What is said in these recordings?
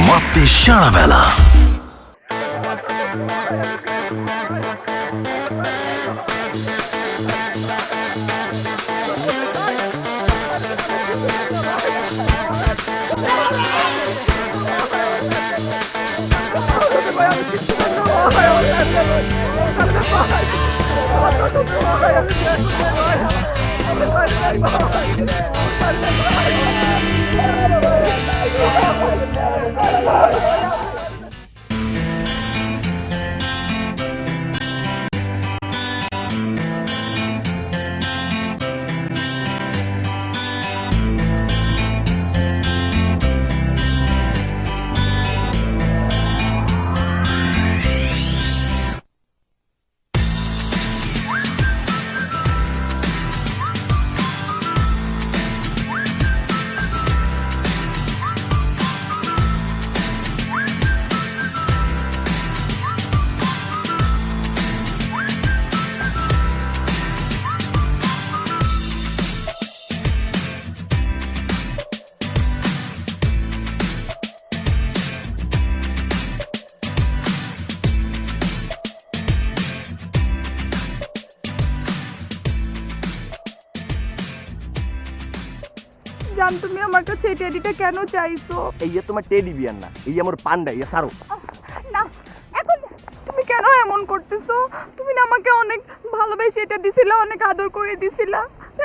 मस्ती शाळावेला জান তুমি আমার কাছে এই টেডিটা কেন চাইছো? এই যে তোমার টেডি বিয়ার না, এই আমার পান্ডা, ইয়ে সারো। না এখন তুমি কেন এমন করতেছো? তুমি না আমাকে অনেক ভালোবেসে এটা দিছিলা, অনেক আদর করে দিছিলা,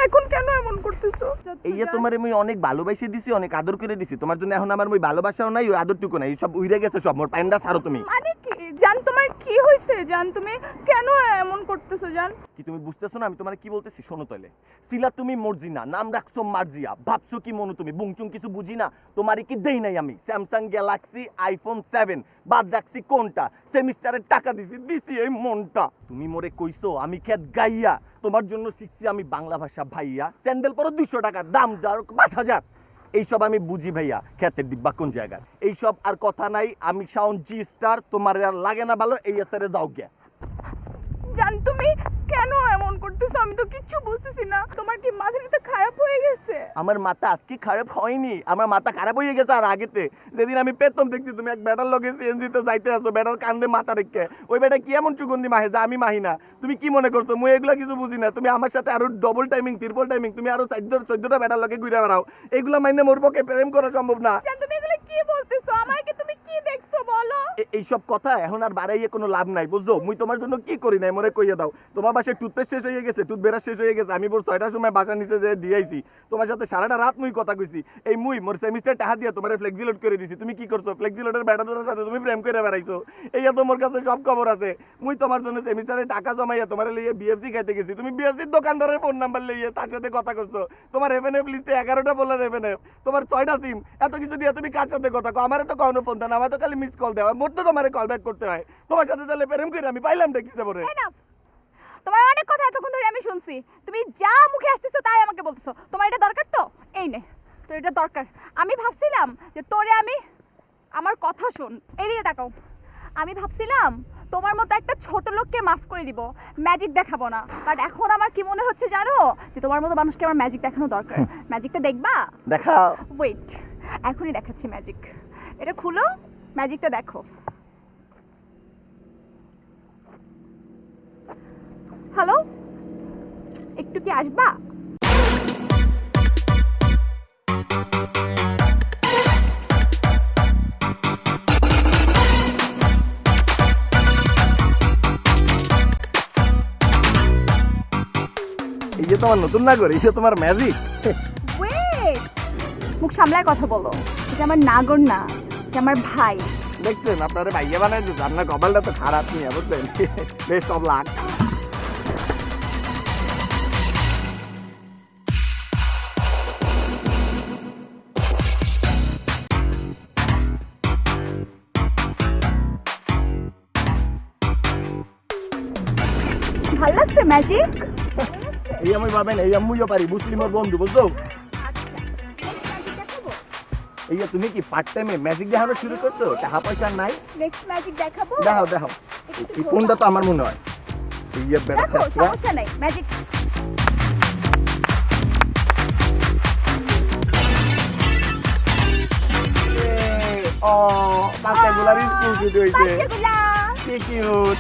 এখন কেন এমন করতেছো? এই যে তোমার আমি অনেক ভালোবাসে দিছি, অনেক আদর করে দিছি, তোমার জন্য এখন আমার ওই ভালোবাসাও নাই, ওই আদরটুকু নাই, সব উইরে গেছে সব। মোর পান্ডা সারো তুমি। মানে কি জান, তোমার কি হইছে জান? তুমি কেন এমন করতেছো জান? কি তুমি বুঝতেছো না আমি তোমার কি বলতেছি? শোনো তাইলে। সিলা তুমি মর্জিনা, নাম রাখছো মার্জিয়া, ভাবছো কি মনো তুমি? বুংচুং কিছু বুঝি না, তোমারই কি দেই নাই আমি? স্যামসাং গ্যালাক্সি আইফোন 7 বাদ রাখছি কোনটা? সেমিস্টারের টাকা দিছি এই মনটা। তুমি মোরে কইছো আমি খেত গাইয়া, তোমার জন্য শিখছি আমি বাংলা ভাষা ভাইয়া। স্যান্ডেল পরো 200 টাকার, দাম দাও 5000। এইসব আমি বুঝি ভাইয়া, খেতের ডিব্বা কোন জায়গার এইসব আর কথা নাই। আমি সাউন্ড জি স্টার, তোমার আর লাগে না ভালো, এই এসে যাও গে। জান তুমি কেন এমন করতেছো? আমি তো কিচ্ছু বুঝতেছি না। তোমার কি মাথাটা খারাপ হয়ে গেছে? আমার মাথা আজকে খারাপ হয়নি, আমার মাথা খারাপ হয়ে গেছে আর আগেতে। যেদিন আমি পেতম দেখছি তুমি এক বেটার লগে সিএনজিতে যাইতে আসো, বেটার কান্দে মাথা রেখে, ওই বেটা কি এমন সুগন্ধি মাহে যা আমি মাহি না। তুমি কি মনে করছো মুই এগুলা কিছু বুঝি না? তুমি আমার সাথে আরো ডবল টাইমিং, ট্রিপল টাইমিং, তুমি আরো 14টা বেটার লগে ঘুরে বেড়াও, এগুলা মাইনে মোর পক্ষে প্রেম করা সম্ভব না। জান তুমি এগুলো কি বলতেছো? আমাকে তুমি কি দেখছো বলো? এইসব কথা এখন আর বাড়াইয়ে কোনো লাভ নাই, বুঝছো? মুই তোমার জন্য কি করি নাই মোরে কইয়া দাও। তোমার বাসায় টুথপেস্ট শেষ হয়ে গেছে, টুথব্রাশ শেষ হয়ে গেছে, আমি ভোর 6টার সময় বাসা নিচে যে দিয়েছি, তোমার সাথে সারাটা রাত মুই কথা কইছি। এই মুই মোর সেমিস্টার টাকা দিয়ে তোমার ফ্লেক্সিলোড করে দিছি, তুমি কি করছো? ফ্লেক্সিলোডের ব্যাটাদের সাথে তুমি প্রেম করে বেড়াইছো, এইয়া তোমার কাছে সব খবর আছে। মুই তোমার জন্য সেমিস্টারে টাকা জমাইয়া তোমার লইয়ে বিএফসি খাইতে গেছি, তুমি বিএফসির দোকানদারের ফোন নাম্বার লইয়ে তার সাথে কথা করছো। তোমার এফএনএফ লিস্টে 11টা বলার এফএনএফ, তোমার 6টা সিম, এত কিছু দিয়ে তুমি কার সাথে কথা কো? আমারে তো কখনো ফোন দেন, আমার তো খালি মিস কল দেওয়া, মোর তো তোমার কল ব্যাক করতে হয়। তোমার সাথে তাহলে প্রেম করে আমি পাইলাম দেখিছে পরে। এনাফ, তোমার অনেক কথা এতক্ষণ ধরে আমি শুনছি। তুমি যা মুখে আসতেছো তাই আমাকে বলতেছো। তোমার এটা দরকার তো? এই নে, তোর এটা দরকার। আমি ভাবছিলাম যে তোরে আমি, আমার কথা শোন, এদিকে তাকাও। আমি ভাবছিলাম তোমার মতো একটা ছোট লোককে মাফ করে দিব, ম্যাজিক দেখাবো না। বাট এখন আমার কি মনে হচ্ছে জানো, যে তোমার মতো মানুষকে আমার ম্যাজিক দেখানো দরকার। ম্যাজিকটা দেখবা? দেখাও। ওয়েট, এখনই দেখাচ্ছি ম্যাজিক। এটা খুলো, ম্যাজিকটা দেখো। হ্যালো, একটু কি আসবা? এই যে তোমার নতুন নাগর, এই যে তোমার ম্যাজিক। ওয়েট, মুখ সামলায় কথা বলো। এটা আমার নাগর না, এটা আমার ভাই। দেখছেন আপনারা ভাইয়া বানাই দিচ্ছে, আপনার কপালটা তো খারাপ নিয়ে, বুঝলেন? Best of luck. ভাল লাগছে ম্যাজিক? এই আমি পাবেন, এই আম্মুইও পারি, মুসলিমের বন্ধু, বুঝছো? এই যে তুমি কি পার্ট টাইমে ম্যাজিক দেখানো শুরু করছো? টাকা পয়সা নাই? নেক্সট ম্যাজিক দেখাবো? দেখাও দেখাও। এই ফোনটা তো আমার মনে হয়। এই যে বেটা দেখো, ছাত্রা। সমস্যা নাই, ম্যাজিক। ও বাচ্চাগুলার স্কুল ছুটি হইছে বাচ্চাগুলা। কি কিউট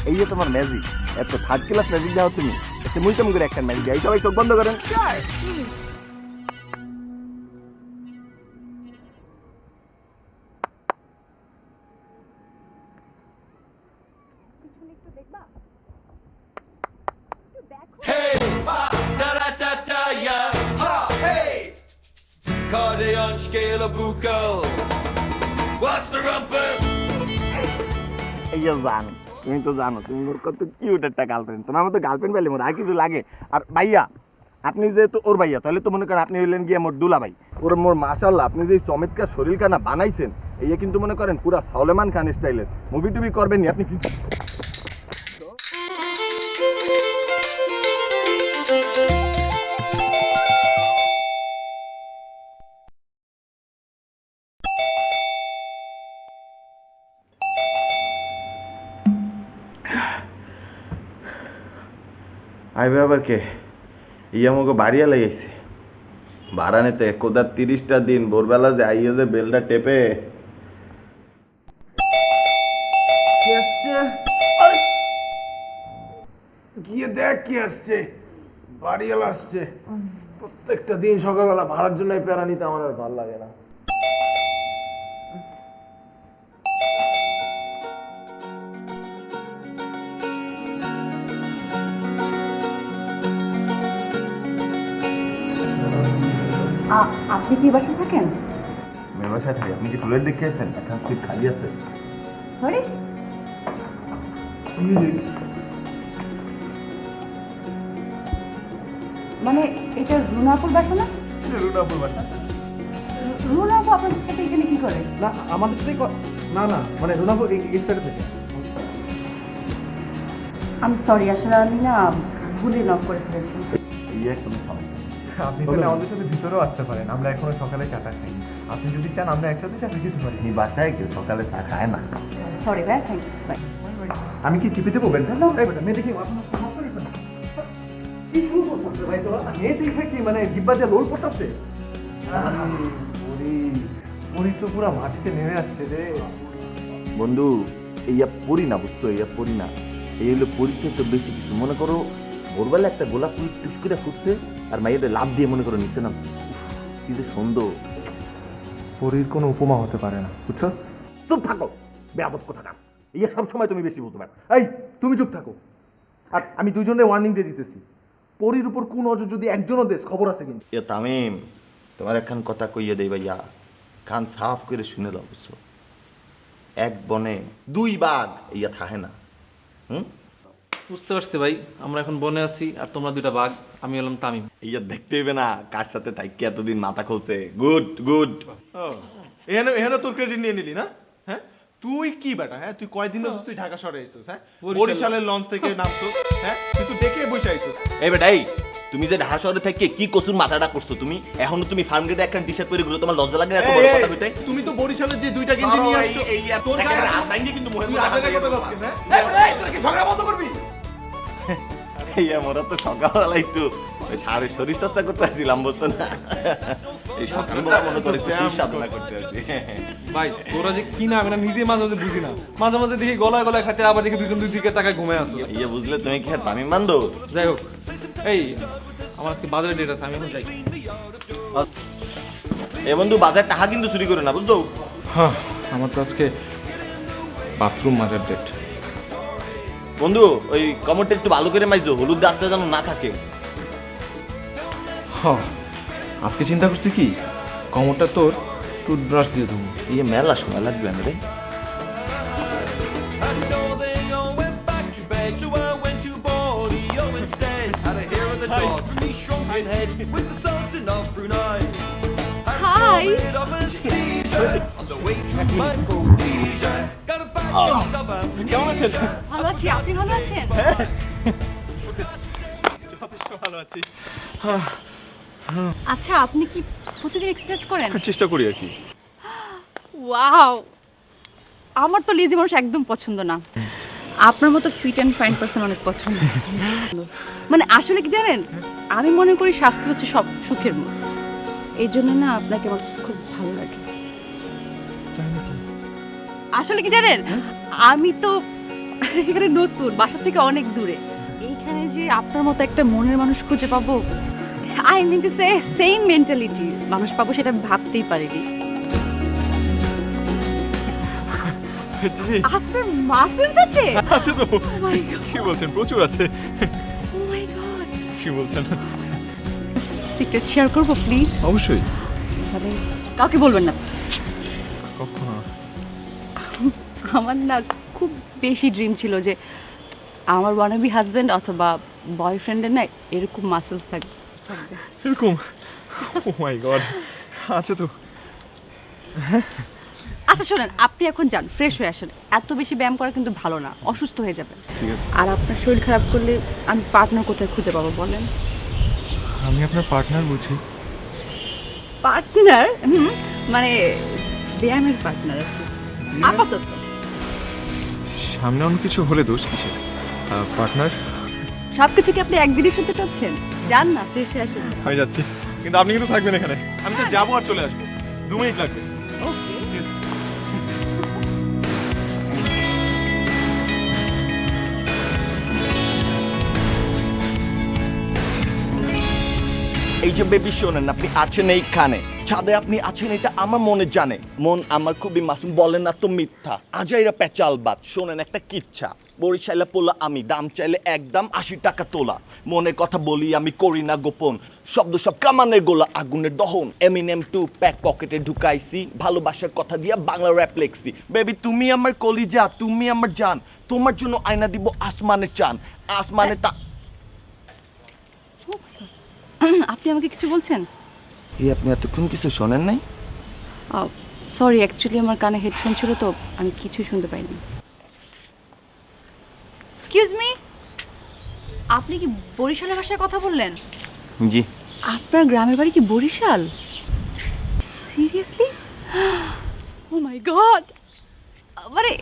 এই যে তোমার ম্যাজিক এত থার্ড ক্লাস ম্যাজিক দাও তুমি এত মুইতম করে একটা ম্যাজিক দাও সবাই চোখ বন্ধ করেন পিছনে একটু দেখবা? একটু দেখো। Hey, da da da da ja, ha, hey! Cardion scale of buco. What's the rumpus? এই যে জান তুমি তো জানো তুমি মোর কত কিউট একটা গার্লফ্রেন্ড তোমার মতো গার্লফ্রেন্ড পেলে মোর আর কিছু লাগে আর ভাইয়া আপনি যেহেতু ওর ভাইয়া তাহলে তো মনে করেন আপনি হইলেন গিয়ে মোর দুলা ভাই ওর মোর মাশাআল্লাহ আপনি যে চমৎকার শরীরখানা বানাইছেন এই কিন্তু মনে করেন পুরা সলেমান খান স্টাইলের মুভি টুবি করবেন নি আপনি কি আইবে আবার কে ইয়া আমাকে বাড়িয়া লাগাইছে বাড়ানেতে কোদার 30টা দিন ভোরবেলা যে আইয়া যে বেলটা টেপে কি আসছে গিয়ে দেখ কি আসছে বাড়িওয়ালা আসছে প্রত্যেকটা দিন সকালবেলা ভাড়ার জন্য প্যারা নিতে আমার আর ভালো লাগে না আপনি কি বাসায় থাকেন? আমি বাসায় থাকি আপনি কি টুলেট দেখে আছেন এখন সিট খালি আছে সরি, মানে এটা রুনাপুর বাসা না? রুনাপুর বাসা রুনাপু আপনাদের সাথে এখানে কি করে? না আমাদের সাথে না না মানে রুনাপুর এই সাইডে থেকে আমি সরি, আসলে আমি না ভুলে নক করে ফেলেছি। ইয়ে কোনো সমস্যা নেই। আপনি চাইলে আমাদের সাথে ভিতরেও আসতে পারেন, আমরা এখনো সকালে চাটা খাই। আপনি যদি চান আমরা একসাথে চাটা খেতে পারি। এই বাসায় কেউ সকালে চা খায় না সরি ভাই, থ্যাংকস বাই। আমি কি টিপে দেবো বেলটা? মেয়ে দেখি আপনার কি শুরু করতেছে ভাই তোরা মেয়ে দেখে কি মানে জিব্বা দিয়ে লোল করতেছে পরি তো পুরো মাটিতে নেমে আসছে রে। বন্ধু এইয়া পড়ি না বুঝতো এইয়া পড়ি না এই হলো পরীক্ষা তো বেশি কিছু মনে করো ভোরবেলা একটা গোলাপ ফুল টুস করে ফুটছে আর মাইয়াদের লাভ দিয়ে মনে করো নিচে না কি যে সুন্দর পরির কোনো উপমা হতে পারে না, বুঝছো? চুপ থাকো বেয়াদব কথা কাম এইয়া সব সময় তুমি বেশি বুঝতে পারো এই তুমি চুপ থাকো আর আমি দুজনে ওয়ার্নিং দিয়ে দিতেছি পরির উপর কোন নজর যদি একজনও দেশ খবর আছে কিন্তু এ তামিম তোমার একখান কথা কইয়া দেই ভাইয়া কান সাফ করে শুনে দাও বুঝছো এক বনে দুই বাঘ ইয়া থাকে না হুম বুঝতে পারছি ভাই, আমরা এখন বনে আছি আর তোমরা দুইটা বাঘ, আমি হলাম তামিম। ইয়া দেখতে হবে না কার সাথে থাকি এতদিন মাথা খুলছে গুড গুড এখানে এখানে তোর ক্রেডিট নিয়ে নিলি না হ্যাঁ তুই কি বেটা হ্যাঁ তুই কয়দিন ধরে তুই ঢাকা শহরে আইছিস হ্যাঁ বরিশালের লঞ্চ থেকে নামছো হ্যাঁ তুই তো দেখে বসে আইছিস এই বেটাই তুমি যে ঢাকা শহরে থেকে কি কসুর মাথাটা করছো তুমি এখনো তুমি ফার্ম গেটে একখান টি-শার্ট পরে ঘুরো তোমার লজ্জা লাগে না এত বড় কথা কইতে তুমি তো বরিশালের যে দুইটা গেঞ্জি নিয়ে আসছো এই তোর তোর গায়ে হাত ভাঙিয়ে কিন্তু মুখে তুই কথা আগে কথা বলবা। বলছিস হ্যাঁ এই তোরা কি ঝগড়া বন্ধ করবি এই আমরা তো সকালবেলা একটু ওই সারে শরীর চর্চা করতে আসছিলাম বলতো না এই সকালবেলা মনে করে সাধনা করতে আসছি ভাই তোরা যে কি না আমি না নিজে মাঝে মাঝে বুঝি না, মাঝে মাঝে দেখি গলায় গলায় খাতে আবার দেখি দুজন দুই দিকে টাকায় ঘুমায় আসো। ইয়ে বুঝলে তুমি কি আর তামিম বান্ধব যাই হোক, এই আমার আজকে বাজারে ডেট আছে, আমি এখন যাই। এ বন্ধু বাজার টাকা কিন্তু চুরি করে না বুঝছো হ্যাঁ, আমার তো আজকে বাথরুম মাজার ডেট। বন্ধু ওই কমরটা একটু ভালো করে মাইজো হলুদ দাগটা যেন না থাকে হ্যাঁ, আজকে চিন্তা করছি কি কমরটা তোর টুথব্রাশ দিয়ে ধুবো। ইয়ে মেলা সময় লাগবে না রে And though they all went back to bed, so I went to Borneo instead. Had a hair of the dog from me shrunken head with the Sultan of Brunei. Hi. Bit of a Caesar on the way to Micronesia. Got a back in South Africa. ভালো আছি, আপনি ভালো আছেন? ভালো আছি, আচ্ছা, আপনি কি প্রতিদিন এক্সারসাইজ করেন? চেষ্টা করি আর কি। ওয়াও, আমার তো লেজি মানুষ একদম পছন্দ না। আপনার মতো ফিট অ্যান্ড ফাইন পারসন অনেক পছন্দ। মানে আসলে কি জানেন, আমি মনে করি স্বাস্থ্য হচ্ছে সব সুখের মূল। এই জন্য না আপনাকে আমার খুব ভালো লাগে। আসলে কি জানেন, আমি তো এখানে নতুন, বাসা থেকে অনেক দূরে। এইখানে যে আপনার মতো একটা মনের মানুষ খুঁজে পাবো, I mean to say same mentality মানুষ পাবো, সেটা আমি ভাবতেই পারিনি। জি আপনার মাসেলস আছে? আছে তো। Oh my God. কি বলছেন, প্রচুর আছে। Oh my God. কি বলছেন? সিক্রেট শেয়ার করবো প্লিজ? অবশ্যই। মানে কাউকে বলবেন না। কখনো। আমার না খুব বেশি ড্রিম ছিল যে আমার ওয়ানাবি হাজবেন্ড অথবা বয়ফ্রেন্ডের না এরকম মাসেলস থাকবে। এরকম? ও মাই গড, আছে তো। আচ্ছা শোনেন, আপনি এখন যান, ফ্রেশ হয়ে আসেন। এত বেশি ব্যায়াম করা কিন্তু ভালো না, অসুস্থ হয়ে যাবেন। ঠিক আছে। আর আপনার শরীর খারাপ করলে আমি পার্টনার কোথায় খুঁজে পাবো বলেন? আমি আপনার পার্টনার বুঝি। পার্টনার? মানে ব্যায়ামের পার্টনার আছে আপাতত। সামনে অন্য কিছু হলে দোষ কিসের? পার্টনার? সব কিছু কি আপনি একদিনে শুনতে চাচ্ছেন? যান না, ফ্রেশ হয়ে আসুন। আমি যাচ্ছি, কিন্তু আপনি কিন্তু থাকবেন এখানে। আমি তো যাবো আর চলে আসবো, 2 মিনিট লাগবে। ওকে। এই যে বেবি শোনেন, আপনি আছেন এইখানে ছাদে, আপনি আছেন এটা আমার মনে জানে। মন আমার খুবই মাসুম, বলেন না তো মিথ্যা। আজাইরা পেঁচাল বাদ। শোনেন একটা কিচ্ছা, বরিশালে পোলা আমি, দাম চাইলে একদম 80 টাকা তোলা। মনের কথা বলি আমি, করি না গোপন, শব্দ সব কামানের গোলা, আগুনের দহন। এমিনেম 2 প্যাক পকেটে ঢুকাইছি, ভালোবাসার কথা দিয়া বাংলা র্যাপ লেখছি। বেবি তুমি আমার কলিজা, তুমি আমার জান, তোমার জন্য আয়না দিব আসমানের চান, আসমানে তা। আপনি আমাকে কিছু বলছেন? এই আপনি এতক্ষণ কিছু শোনেন নাই? সরি, অ্যাকচুয়ালি আমার কানে হেডফোন ছিল তো আমি কিছুই শুনতে পাইনি। এক্সকিউজ মি, আপনি কি বরিশালের ভাষায় কথা বললেন? জি। আপনার গ্রামের বাড়ি কি বরিশাল? সিরিয়াসলি? ও মাই গড! মানে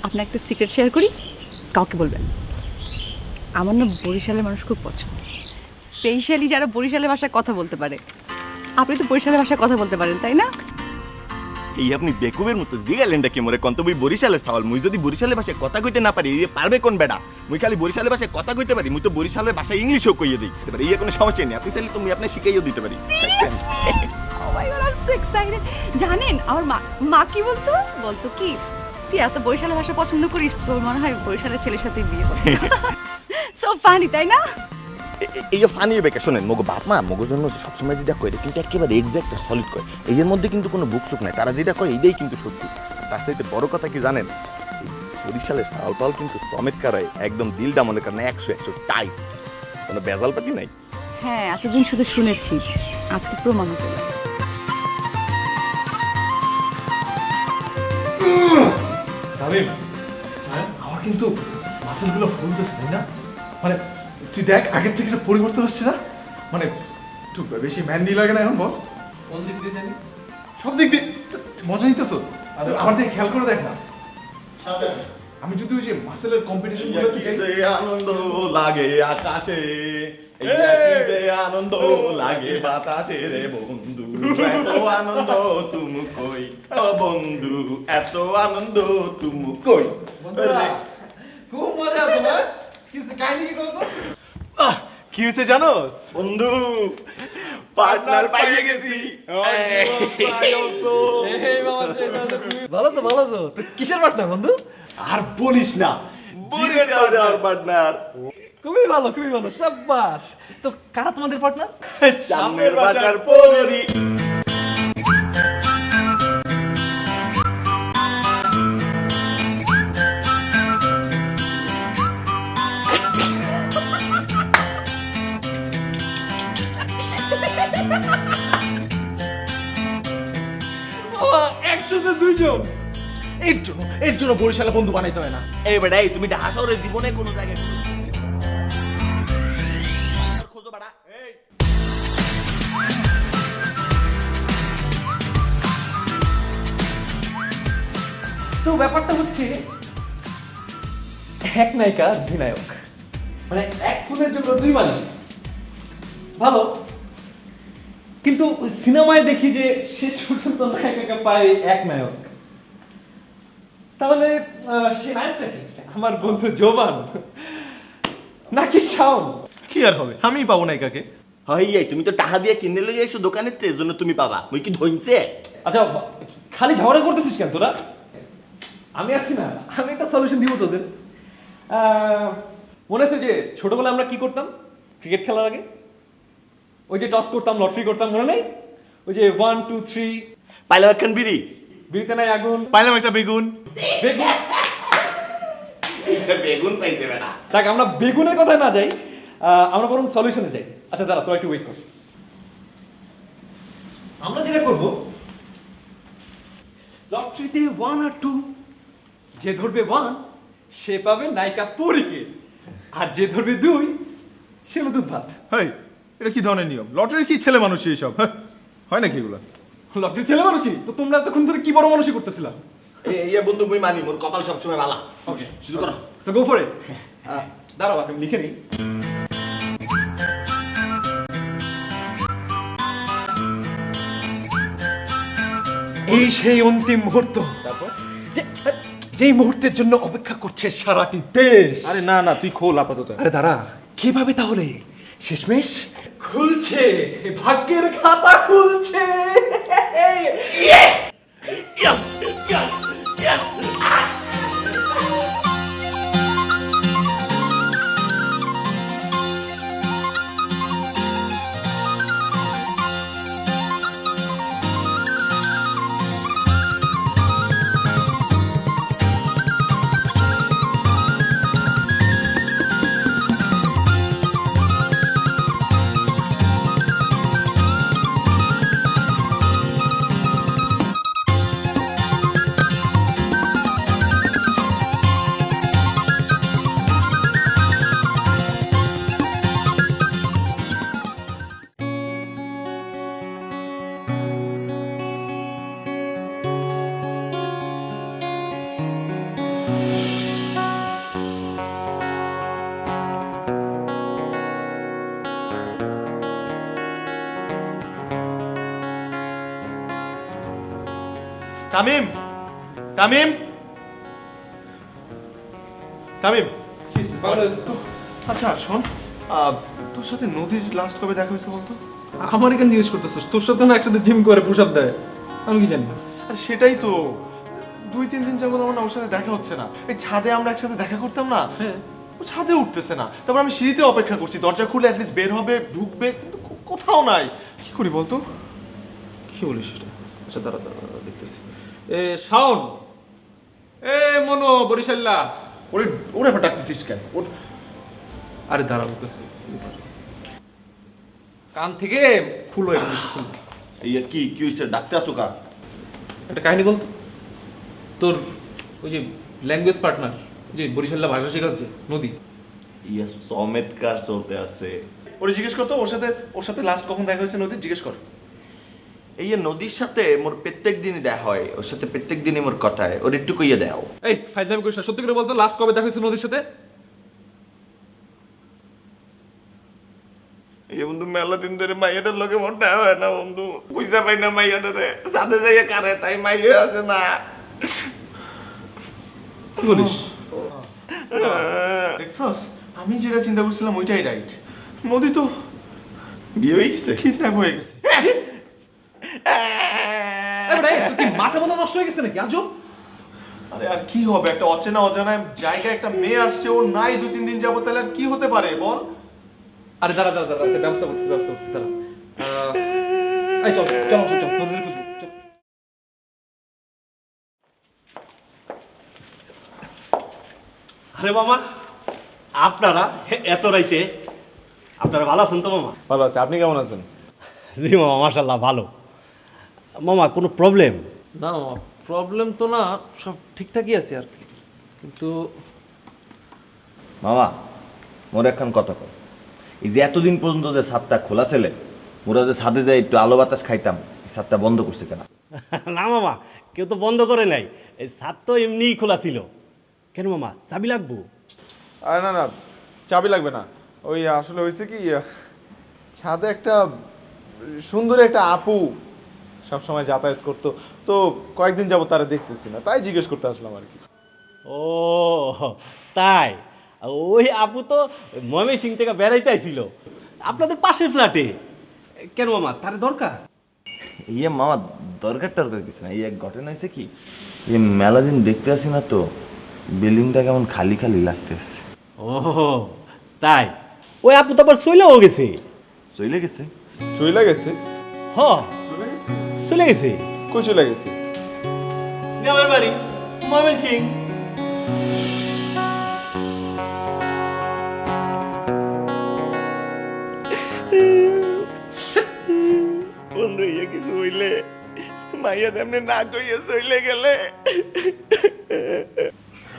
আপনার একটা সিক্রেট শেয়ার করি, কাউকে বলবেন না। আমার না বরিশালের মানুষ খুব পছন্দ, স্পেশালি যারা বরিশালের ভাষায় কথা বলতে পারে। আপনি তো বরিশালের ভাষায় কথা বলতে পারেন, তাই না? এই আপনি বেকুবের মতো জিগালেনটা কি মরে কন্ত মুই বরিশালের সাওয়াল, মুই যদি বরিশালের ভাষায় কথা কইতে না পারি এই পারবে কোন বেটা? মুই খালি বরিশালের ভাষায় কথা কইতে পারি, মুই তো বরিশালের ভাষায় ইংলিশও কইয়ে দিই। এবার এই কোনো সমস্যা নেই, আপনি চাইলে তুমি আপনি শিখাইও দিতে পারি। Oh my God, I'm so excited! জানেন আমার মা কি বলতো কি, তুই এত বরিশালের ভাষা পছন্দ করিস, তোর মনে হয় বরিশালের ছেলের সাথে বিয়ে করবি। সো ফানি, তাই না? এই যে ফানি বেকে শোনেন, মগো বাপ মা মগো জন্য সবসময় যেটা কয় কিন্তু একেবারে এক্সাক্ট সলিড কয়, এর মধ্যে কিন্তু কোনো বুক চুক নাই, তারা যেটা কয় এইটাই কিন্তু সত্যি। তার সাথে বড় কথা কি জানেন, বরিশালের সাল পাল কিন্তু চমৎকার হয়, একদম দিলটা মনে করেন 100 টাইট, কোনো বেজালপাতি নাই। হ্যাঁ, এতদিন শুধু শুনেছি, আজকে প্রমাণ হতে পারে। তামিম, হ্যাঁ আমার কিন্তু মাসেলগুলো ফুলতেছে, তাই না? মানে তুই দেখ আগের থেকে একটা পরিবর্তন আসছে না? মানে একটু বেশি ম্যান্ডি লাগে না এখন বল? কোন দিক দিয়ে জানি? সব দিক দিয়ে মজা নিতে তো। আর আমার দিকে খেয়াল করে দেখ না, আমি যদি ওই যে মাসেলের কম্পিটিশন গুলো আনন্দ লাগে আকাশে, আনন্দ লাগে বাতাসে রে বন্ধু, এত আনন্দ তুমি কই, ও বন্ধু এত আনন্দ তুমি কই। খুব মজা তোমার। কাহিনী কি বলতো? কি হয়েছে জানো বন্ধু, পার্টনার পাইয়ে গেছি। ভালো তো, ভালো তো। তো কিসের পার্টনার বন্ধু? আর বলিস না, পার্টনার খুবই ভালো, খুবই ভালো, সাব্বাস। তো কারা তোমাদের পার্টনার? সামনের বাজার পরি। একসাথে দুইজন। এর জন্য বরিশালে বন্ধু বানাইতে হয় না। এই বেটা, এই তুমি ঢাকা শহরের জীবনে কোনো জায়গায় খোঁজো বেটা। তো ব্যাপারটা হচ্ছে এক নায়িকা 2 নায়ক, মানে এক ফুলের জন্য 2 মালি। ভালো, কিন্তু সিনেমায় দেখি যে শেষ পর্যন্ত নায়িকাকে পায় এক নায়ক। তাহলে সে নায়কটা কি? আমার বন্ধু জোবান নাকি শাওন? কি আর হবে, আমিই পাবো নায়িকাকে। হই তুমি তো টাকা দিয়ে কিনে লই আইছো দোকানের তে, এজন্য তুমি পাবা। মুই কি ধইছে? আচ্ছা খালি ঝগড়া করতেছিস কেন তোরা? আমি আছি না, আমি একটা সলিউশন দিব তোদের। মনে আছে যে ছোটবেলায় আমরা কি করতাম ক্রিকেট খেলার আগে? ওই যে টস করতাম, লটারি করতাম, মনে নেই? ওই যে 1 2 3, পাইলাম একখান বিড়ি। বিড়িতে নাই আগুন, পাইলাম একটা বেগুন। বেগুন। বেগুন পাইতে না। দেখ আমরা বেগুনের কথায় না যাই, আমরা বরং সলিউশনে যাই। আচ্ছা দাঁড়া, তোরা একটু ওয়েট কর। আমরা যেটা করব, লটারিতে 1 আর 2, যে ধরবে 1 সে পাবে নায়িকা পরীকে, আর যে ধরবে 2 সে হলো দুধ ভাত। হেই, এটা কি ধরনের নিয়ম? লটারি কি ছেলে মানুষ এইসব? হ্যাঁ, হয় নাকি এগুলো? লটারি ছেলে মানুষই তো, তোমরা এতক্ষণ ধরে কি বড় মানুষই করতেছিলা? এই বন্ধু মুই মানি, মোর কপাল সবসময় ভালো। ওকে শুরু করো। So go for it. দাঁড়াও আমি লিখে নিই। এই সেই অন্তিম মুহূর্ত, তারপর? যেই মুহূর্তের জন্য অপেক্ষা করছে সারাটি দেশ। আরে না না, তুই খোল আপাতত। আরে দাঁড়া, কিভাবে তাহলে শেষমেশ খুলছে, ভাগ্যের খাতা খুলছে। তামিম, তামিম, তামিম। আচ্ছা শোন, তোর সাথে নদীর লাস্ট কবে দেখা হয়েছে বলতো? আমার এখানে জিজ্ঞেস করতেছিস? তোর সাথে না একসাথে জিম করে পুশ আপ দেয়, আমি কি জানি? আর সেটাই তো, 2-3 দিন যাবত আমার না ওর সাথে দেখা হচ্ছে না। এই ছাদে আমরা একসাথে দেখা করতাম না, হ্যাঁ। ও ছাদে উঠতেছে না। তারপর আমি সিঁড়িতে অপেক্ষা করছি, দরজা খুলে অ্যাটলিস্ট বের হবে, ঢুকবে, কিন্তু কোথাও নাই। কি করি বলতো? কি বলিস এটা? আচ্ছা দাঁড়া দাঁড়া দেখতেছি। এ শাওন, এ মনো, বরিশাল্লা। ওরে ওরে আবার ডাকতেছিস কেন? ওর আরে দাঁড়া বলতেছি, কান থেকে খুলো এটা, খুলো। এই কি কি হইছে? ডাকতে আসো কা? একটা কাহিনী বলতো, তোর ওই যে ল্যাঙ্গুয়েজ পার্টনার, যে বরিশাল্লা ভাষা শেখাচ্ছে নদী, ইয়া চমৎকার চলতে আছে। ওরে জিজ্ঞেস করতো ওর সাথে লাস্ট কখন দেখা হয়েছে নদীর, জিজ্ঞেস কর। এই যে নদীর সাথে মোর প্রত্যেক দিনই দেখা হয়, ওর সাথে প্রত্যেক দিনই মোর কথা হয়। ওর একটু কইয়া দাও। এই ফাইজলামি করিস না, সত্যি করে বলতো লাস্ট কবে দেখা হয়েছে নদীর সাথে? এই বন্ধু মেলা দিন ধরে মাইয়াটার লগে মোর দেখা হয় না বন্ধু, বুঝতে পাই না মাইয়াটারে, সাথে যাইয়া কারে তাই মাইয়া আছে না। কি বলিস? দেখছস, আমি যেটা চিন্তা করছিলাম ওইটাই রাইট। নদী তো বিয়ে হয়ে গেছে। কিডন্যাপ হয়ে গেছে। তোর কি মাথা মাথা নষ্ট হয়ে গেছে নাকি আজব? আরে আর কি হবে, একটা অচেনা অজানা জায়গায় একটা মেয়ে আসছে, ওর নাই 2-3 দিন যাবো, তাহলে আর কি হতে পারে বল? আরে দাঁড়া দাঁড়া দাঁড়া, একটা ব্যবস্থা করছি দাঁড়া। এই চল চল চল চল, নদীতে খুঁজবো, চল। আরে মামা, আপনারা এত রাইতে, আপনারা ভালো আছেন তো মামা? ভালো আছে, আপনি কেমন আছেন? জি মামা, মাশাল্লাহ ভালো। মামা কোনো প্রবলেম? না প্রবলেম তো না, সব ঠিকঠাকই আছে আর কি, কিন্তু মামা মোর এখন কথা কর। এই যে এতদিন পর্যন্ত যে ছাদটা খোলা ছেলে, মোরা যে ছাদে যাই একটু আলো বাতাস খাইতাম, এই ছাদটা বন্ধ করছে কেন? না মামা, কেউ তো বন্ধ করে নাই, এই ছাদ তো এমনিই খোলা ছিল। কেন মামা, চাবি লাগবো? আরে না না, চাবি লাগবে না। ওই আসলে হয়েছে কি, ছাদে একটা সুন্দর একটা আপু সব সময় যাতায়াত করতো, তো কয়েকদিন যাবো তারা দেখতেছি না, তাই জিজ্ঞেস করতে আসলাম আর কি। ও তাই, ওই আপু তো ময়মনসিং থেকে বেড়াইতে আইছিল আপনাদের পাশের ফ্ল্যাটে। কেন মামা, তার দরকার? ইয়ে মামা, দরকার টরকার কিছু না। এই এক ঘটনা হয়েছে কি, এই মেলা দিন দেখতে আসি না তো, বিল্ডিংটা কেমন খালি খালি লাগতেছে। ও তাই, ওই আপু তো আবার চলেও গেছে। চলে গেছে? চইলা গেছে? হ, চলে গেছে। কই চলে গেছে? আমার বাড়ি ময়মনসিং। বন্ধু ইয়ে কিছু হইলে মাইয়া তেমনি না কইয়া চলে গেলে।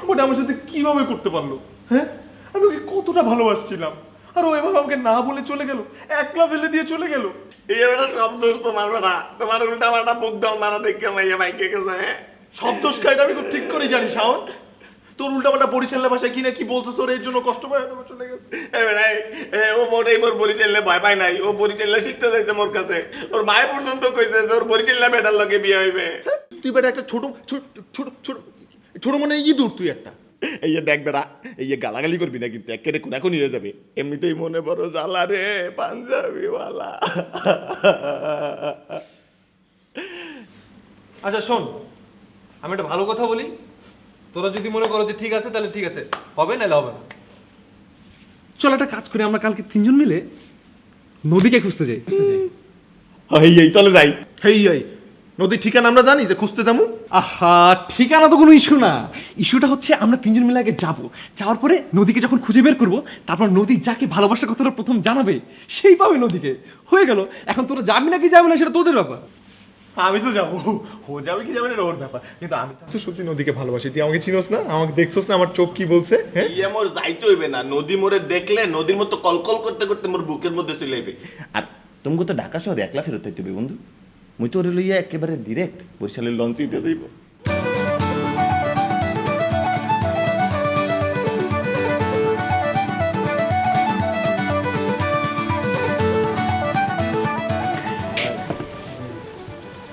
ওটা আমার সাথে কিভাবে করতে পারলো? হ্যাঁ, আমি ওকে কতটা ভালোবাসছিলাম, আর ও এভাবে আমাকে না বলে চলে গেল, একলা ফেলে দিয়ে চলে গেল। এই বেটা সব দোষ তোমার বেটা, তোমার উল্টা পাল্টা বুক দল মারা দেখে মাইয়া বাইকে গেছে। হ্যাঁ, সব দোষ খাইটা আমি খুব ঠিক করে জানি শাওন। তোর উল্টাপাল্টা বরিশালের ভাষায় কি না কি বলছিস, ওর এর জন্য কষ্ট পায় হয়তো চলে গেছে। ও মোটেই মোর পরিচাললে ভয় পায় নাই, ও পরিচাললে শিখতে চাইছে মোর কাছে। ওর মায়ে পর্যন্ত কইছে যে ওর পরিচাললে বেটার লগে বিয়ে হইবে। তুই বেটা একটা ছোট ছোট ছোট ছোট ছোট মনে ইঁদুর তুই একটা। এই যে দেখ বেটা, এই যে গালাগালি করবি না কিন্তু, একেবারে কোনাকুনি নিয়ে যাবে। এমনিতেই মনে বড় জ্বালা রে পাঞ্জাবিওয়ালা। আচ্ছা শোন, আমি একটা ভালো কথা বলি, তোরা যদি মনে করো যে ঠিক আছে তাহলে ঠিক আছে, হবে নাহলে হবে না। চল একটা কাজ করি, আমরা কালকে 3 জন মিলে নদীকে খুঁজতে যাই। এই চলে যাই। এই নদীর ঠিকানা আমরা জানি যে খুঁজতে যাবো। আহা, ঠিকানা তো কোনো ইস্যু না, ইস্যুটা হচ্ছে আমরা 3 জন মিলে আগে যাবো, যাওয়ার পরে নদীকে যখন খুঁজে বের করবো, তারপর নদী যাকে ভালোবাসার কথাটা প্রথম জানাবে সেই পাবে নদীকে। হয়ে গেল। এখন তোরা যাবি না কি যাবে না সেটা তোদের ব্যাপার। আমি তো যাবো, ও যাবে কি যাবে না ওর ব্যাপার, কিন্তু আমি তো সত্যি নদীকে ভালোবাসি। তুই আমাকে চিনোস না, আমাকে দেখছোস না, আমার চোখ কি বলছে? হ্যাঁ, ইয়ে মোর যাইতে হইবে না, নদী মোরে দেখলে নদীর মতো কলকল করতে করতে মোর বুকের মধ্যে চলে আইবে। আর তুমি তো ঢাকা শহরে একলা ফেরত হইতে হবে বন্ধু। মুই তো ওরে লইয়া একেবারে ডিরেক্ট বরিশালের লঞ্চে উঠে যাইব।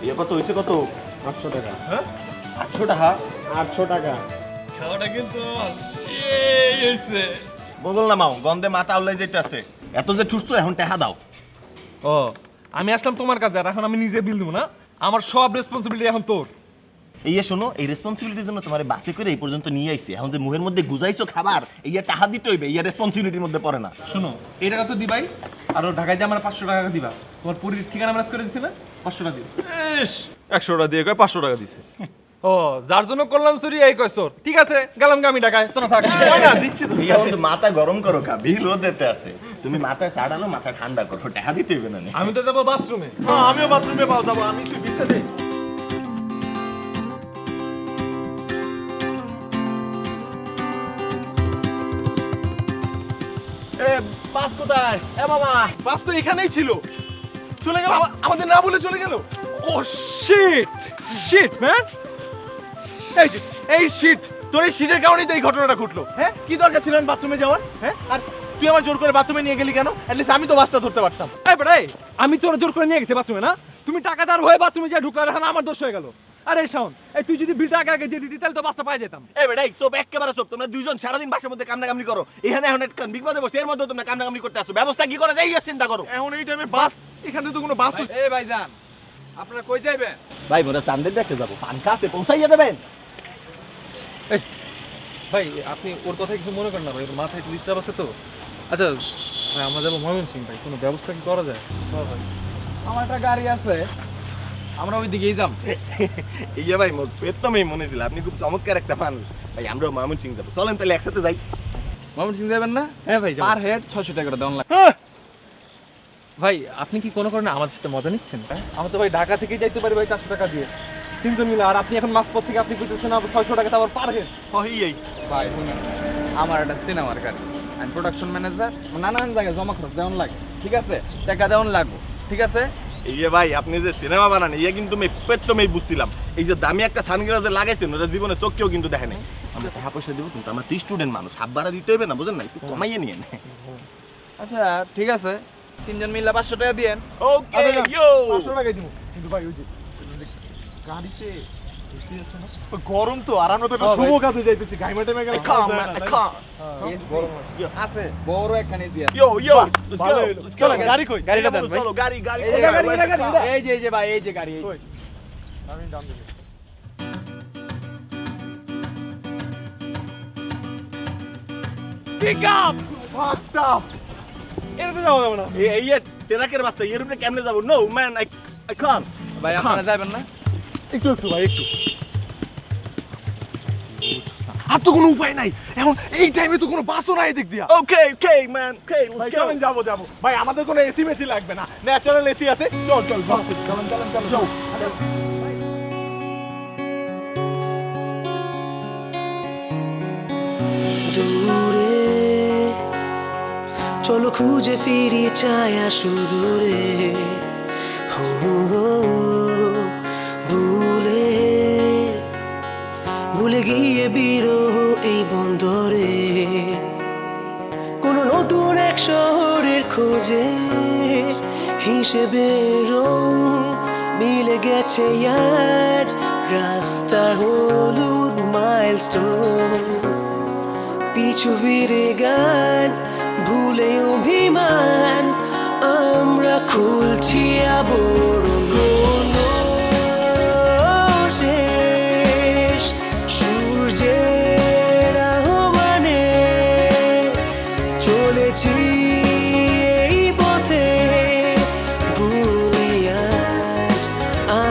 ইয়ে কত হইছে কত? 800 টাকা। হ্যাঁ, 800 টাকা? 800 টাকা। খাওয়াটা কিন্তু সেই হয়েছে। বদল না মাও, গন্ধে মাথা উল্লাই যাইতেছে। এত যে ঠুসতো, এখন টাকা দাও। ও, আমি আসলাম তোমার কাছে, আর এখন আমি নিজে বিল দেবো না? আমার সব রেসপন্সিবিলিটি এখন তোর। এই শোনো, এই রেসপন্সিবিলিটির জন্য তোমার বাসে করে এই পর্যন্ত নিয়ে আইছি। এখন যে মুখের মধ্যে গুজাইছো খাবার, এই টাকা দিতে হইবে, এই রেসপন্সিবিলিটির মধ্যে পড়ে না। শোনো, এই টাকা তো দিবাই, আর ওর ঢাকায় যে আমার 500 টাকা দিবা। তোমার পুরীর ঠিকানা ম্যাচ করে দিছে না, 500 টাকা দিবা। 100 টাকা দিয়ে কয় 500 টাকা দিছে। ও, যার জন্য করলাম চুরি এই কয় তোর। ঠিক আছে, গেলাম আমি ঢাকায়, তোরা থাক। না দিচ্ছি তো। ইয়া বন্ধু, মাথা গরম করো কা, বিল ও দিতে আছে। তুমি মাথায় চাড়ালো, মাথা ঠান্ডা করো, টাকা দিতে হইবে না। আমি তো যাবো বাথরুমে। হ্যাঁ, আমিও বাথরুমে পাও যাবো, আমি তুই বিস্তার দে। বাস কোথায়? এ মামা, বাস তো এখানেই ছিল, চলে গেল আমাদের না বলে চলে গেল। ও শিট, শিট ম্যান। এই শীত, তোর এই শীতের কারণেই তো এই ঘটনাটা ঘটলো। হ্যাঁ, কি দরকার ছিল আমি বাথরুমে যাওয়ার? হ্যাঁ, আর তুই আমার জোর করে বাথরুমে নিয়ে গেলি কেন? অ্যাটলিস্ট আমি তো বাসটা ধরতে পারতাম। এই বেটা, আমি তোর জোর করে নিয়ে গেছি বাথরুমে না? তুমি টাকাদার হয়ে বাথরুমে যা ঢুকলা, এখন আমার দোষ হয়ে গেল। আরে শাওন, এই তুই যদি বিলটা আগে দিয়ে দিতি তাহলে তো বাসটা পাই যেতাম। এই বেটা, চোপ একেবারে চোপ। তোমরা দুইজন সারাদিন বাসার মধ্যে কামনাকামনি করো, এখানে এখন একটা বিপদে বসে, এর মধ্যে তোমরা কামনাকামনি করতে আসো। ব্যবস্থা কি করা যায় এই চিন্তা করো। এখন এই টাইমে বাস, এখানে তো কোনো বাস। এই ভাইজান, আপনারা কই যাবেন? ভাই মোরা চান্দের দেশে যাবো, পান খাতে পৌঁছাইয়া দেবেন। ভাই আপনি ওর কথা কিছু মনে করেন না ভাই, ওর মাথায় একটু ডিস্টার্ব আছে তো। আচ্ছা ভাই, আমরা যাবো ময়মনসিং, ভাই কোনো ব্যবস্থা কি করা যায়? ভাই আমার একটা গাড়ি আছে, আমরা ওই দিকেই যাব। ইয়া ভাই, মোর প্রথমেই মনে ছিল আপনি খুব চমৎকার একটা মানুষ। ভাই আমরাও ময়মনসিং যাবো, চলেন তাহলে একসাথে যাই। ময়মনসিং যাবেন না? হ্যাঁ ভাই, যাবো। পার হেড 600 টাকা করে দেওয়া লাগে। ভাই আপনি কি কোনো কারণে আমার সাথে মজা নিচ্ছেন? আমরা তো ভাই ঢাকা থেকেই যাইতে পারি ভাই 400 টাকা দিয়ে, 3 জন মিলে। আর আপনি এখন মাঝপথ থেকে আপনি কইতেছেন আবার 600 টাকা, আবার পার হেড। এই ভাই শুনেন, আমার একটা সিনেমার গাড়ি, আমি প্রোডাকশন ম্যানেজার, নানান জায়গায় জমা খরচ দেওয়ান লাগে, ঠিক আছে? টাকা দেওয়ান লাগবে, ঠিক আছে? ইয়ে ভাই, আপনি যে সিনেমা বানান, ইয়ে কিন্তু আমি প্রথমেই বুঝছিলাম। এই যে দামি একটা সানগ্লাস লাগাইছেন, ওটা জীবনে চোখেও কিন্তু দেখে নাই। আমরা টাকা পয়সা দিব, কিন্তু আমরা তো স্টুডেন্ট মানুষ, হাত ভাড়া দিতে হবে না, বুঝেন না? একটু কমাইয়ে নিয়ে নেন। আচ্ছা ঠিক আছে, 3 জন মিলে 500 টাকা দিয়েন। ওকে, ইয়ো 500 টাকাই দিব। কিন্তু ভাই ওই যে গাড়িতে গরম তো আর আমরা তো একটা হ্যাঁ, শুভ ভাই। কাজে যাইতেছি গাইমা টাইমা গেলে Come, ভালো man, যায় না, তাই না? come. আছে বড় একখানে এসি আছে Yo, yo, let's ভালো go. হইলো। Let's চলেন, go. গাড়ি কই? গাড়িটা দেন ভাই। চলো, গাড়ি, গাড়ি। এই যে কই? গাড়ি, Let's গাড়ি, go. গাড়ি। এই যে ভাই এই যে গাড়ি এই যে। কই? আমি ডান দিকে। Pick up Fucked up. এটা তো যাওয়া যাবে না এই ট্রাকের বাচ্চা এর উপরে কেমনে যাব? No, man, I can't. ভাই আপনারা যাবেন না? একটু একটু ভাই একটু আর তো কোনো উপায় নাই এখন এই টাইমে তো কোনো বাসও নাই দিক দিয়া Okay, okay, man. Okay, ভাই let's go. চলেন যাবো যাবো ভাই আমাদের কোনো এসি মেসি লাগবে না ন্যাচারাল এসি আছে চল চল চল চলেন চলেন চলেন। দূরে চলো খুঁজে ফিরি ছায়া সুদূরে হো ভুলে ভুলে গিয়ে বিরহ এই বন্দরে কোন নতুন এক শহরের খোঁজে হিসেবে রং মিলে গেছে আজ রাস্তার হলুদ মাইলস্টোন পিছু ফিরে গান ভুলে অভিমান আমরা খুলছি আবরণ শেষ সূর্যের আহ্বানে চলেছি এই পথে ভুলে আজ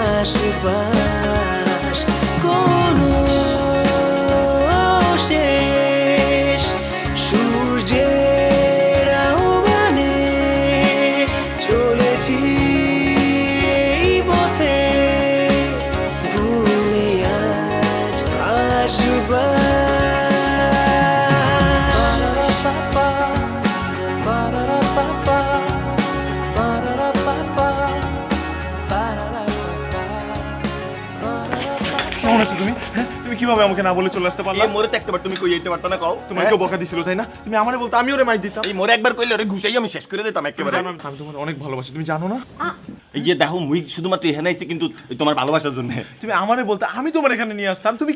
আশপাশ কোনো শেষ সূর্যের আহ্বানে চলেছি এই পথে ভুলে আজ কেমন আছো তুমি হ্যাঁ তুমি কিভাবে আমাকে না বলে চলে আসতে পারলা এই মোরে তো একবার তুমি কই যেতে পারতো না কও? তোমার কেউ বকা দিছিল তাই না তুমি আমারে বলতে আমি ওরে মাইর দিতাম এই মোরে একবার কইলে ওরে ঘুষাই আমি শেষ করে দিতাম একেবারে। জানো, আমি তোমার অনেক ভালোবাসি তুমি জানো না এই যে দেখো মুই শুধুমাত্র এখানে আইছি কিন্তু তোমার ভালোবাসার জন্য। তুমি আমারে বলতে আমি তোমার এখানে নিয়ে আসতাম তুমি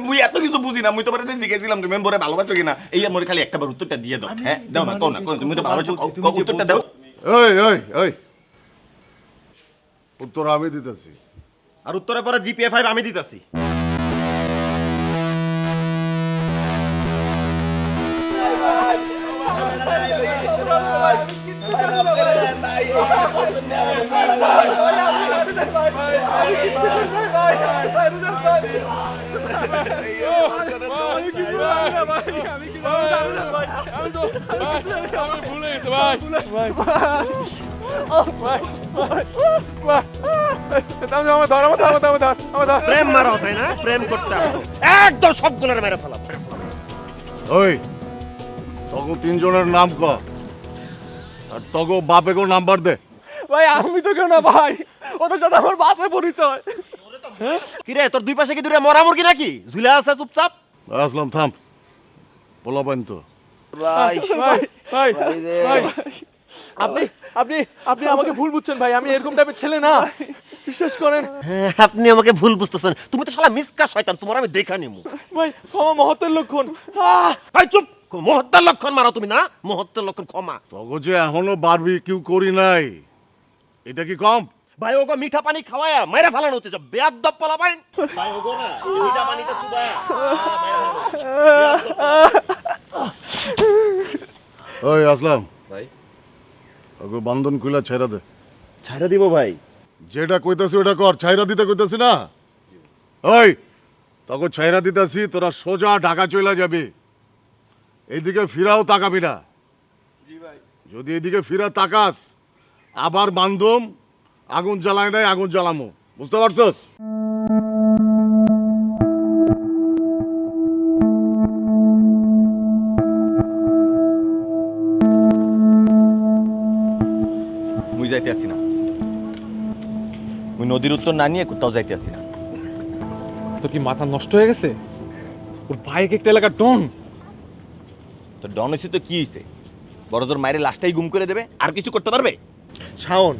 মুই এত কিছু বুঝি না, মুই তোমার কাছে জিজ্ঞেসছিলাম তুমি মোরে ভালোবাসো কিনা। এই মোরে খালি একটাবার উত্তরটা দিয়ে দাও। হ্যাঁ দাও না, কও না, কও না, তুমি তো ভালোবাসো, কও, উত্তরটা দাও। ওই উত্তর আমি দিতেছি আর উত্তরের পরে জিপিএ 5 আমি দিতাছি। প্রেম মারাও তাই না? প্রেম করতে আসো। একদম সবগুলোর মেরে ফেলাম। ওই তগো তিনজনের নাম ক আর তগো বাপেগো নাম্বার দে। ভাই আমি তো কেউ না ভাই ওদের সাথে আমার বাপের পরিচয় কিরে তোর দুই পাশে কি দূরে মরা মুরগি নাকি ঝুলে আছে চুপচাপ? আসলাম থাম বলা পাইন তো ভাই ভাই ভাই ভাই আপনি আপনি আপনি আমাকে ভুল বুঝছেন ভাই আমি এরকম টাইপের ছেলে না বিশ্বাস করেন আপনি আমাকে ভুল বুঝতেছেন, তুমি তো শালা মিসকা শয়তান, তোমার আমি দেখা নিমু। ভাই ক্ষমা মহত্বের লক্ষণ ভাই চুপ, মুহূর্তের লক্ষণ মারো তুমি না, মুহূর্তের লক্ষণ ক্ষমা। তগো যে এখনো বারবি কিউ করি নাই এটা কি কম? ভাই ওগো মিঠা পানি খাওয়ায়া মাইরা ফেলানো হতে যাব, বেয়াদব পোলা ভাই। ভাই ওগো না এই মিঠা পানিটা চুবায়া মাইরা ফেলানো। ওই আসলাম ভাই তগো বন্ধন খুলা ছেড়া দে। ছাইরা দিব ভাই। যেটা কইতাছি ওটা কর, ছাইরা দিতে কইতাছি না। ওই তগো ছাইরা দিতাছি, তোরা সোজা ঢাকা চলে যাবি, এইদিকে ফিরাও তাকাবি না। যদি এদিকে ফিরা তাকাস আবার বান্ধব আগুন জ্বালায় নাই, আগুন জ্বালামো, বুঝতে পারছস? মুই যাইতে আসি না, মুই নদীর উত্তর না নিয়ে কোথাও যাইতে আসি না। তোর কি মাথা নষ্ট হয়ে গেছে ওর ভাই একটা এলাকার ডন তো ডন হইছে তো কি হইছে, বড় জোর মায়ের লাশটাই গুম করে দেবে, আর কিছু করতে পারবে? শাওন